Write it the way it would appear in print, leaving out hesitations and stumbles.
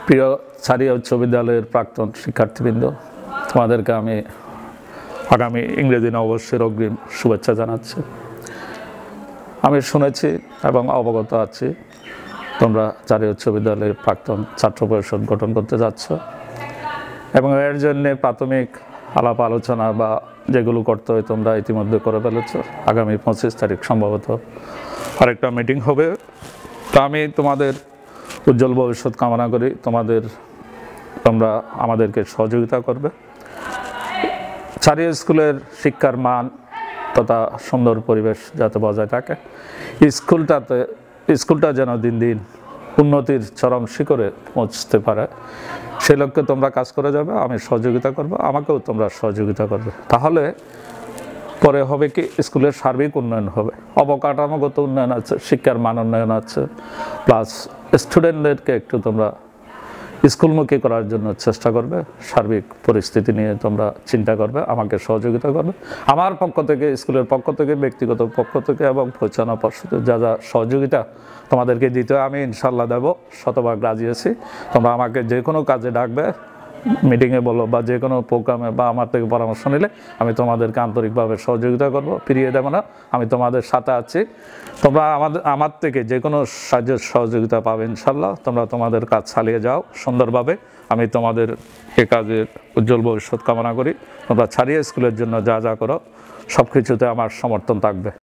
প্রিয় ছাড়িয়া উচ্চ বিদ্যালয়ের প্রাক্তন শিক্ষার্থীবৃন্দ, তোমাদেরকে আমি আগামী ইংরেজি নববর্ষের অগ্রিম শুভেচ্ছা জানাচ্ছি। আমি শুনেছি এবং অবগত আছি তোমরা ছাড়িয়া উচ্চ বিদ্যালয়ের প্রাক্তন ছাত্র পরিষদ গঠন করতে যাচ্ছ এবং এর জন্যে প্রাথমিক আলাপ আলোচনা বা যেগুলো করতে হয় তোমরা ইতিমধ্যে করে ফেলেছ। আগামী 25 তারিখ সম্ভবত আরেকটা মিটিং হবে। তো আমি তোমাদের উজ্জ্বল ভবিষ্যৎ কামনা করি। তোমরা আমাদেরকে সহযোগিতা করবে। ছাড়িয়া স্কুলের শিক্ষার মান তথা সুন্দর পরিবেশ যাতে বজায় থাকে, স্কুলটা যেন দিন দিন উন্নতির চরম শিখরে পৌঁছতে পারে, সেই লক্ষ্যে তোমরা কাজ করে যাবে। আমি সহযোগিতা করব, আমাকেও তোমরা সহযোগিতা করবে। তাহলে পরে হবে কি, স্কুলের সার্বিক উন্নয়ন হবে, অবকাঠামোগত উন্নয়ন আছে, শিক্ষার মান উন্নয়ন আছে, প্লাস স্টুডেন্টদেরকে একটু তোমরা স্কুলমুখী করার জন্য চেষ্টা করবে। সার্বিক পরিস্থিতি নিয়ে তোমরা চিন্তা করবে, আমাকে সহযোগিতা করবে। আমার পক্ষ থেকে, স্কুলের পক্ষ থেকে, ব্যক্তিগত পক্ষ থেকে এবং পরিচালনা পর্ষদের যা যা সহযোগিতা তোমাদেরকে দিতে আমি ইনশাল্লাহ দেবো, শতভাগ রাজি আছি। তোমরা আমাকে যে কোনো কাজে ডাকবে, মিটিংয়ে বলো বা যে কোনো প্রোগ্রামে বা আমার থেকে পরামর্শ নিলে আমি তোমাদেরকে আন্তরিকভাবে সহযোগিতা করব, ফিরিয়ে দেবো না। আমি তোমাদের সাথে আছি। তোমরা আমার থেকে যে কোনো সাহায্য সহযোগিতা পাবে ইনশাল্লাহ। তোমরা তোমাদের কাজ চালিয়ে যাও সুন্দরভাবে। আমি তোমাদের এ কাজের উজ্জ্বল ভবিষ্যৎ কামনা করি। তোমরা ছাড়িয়া স্কুলের জন্য যা যা করো সব কিছুতে আমার সমর্থন থাকবে।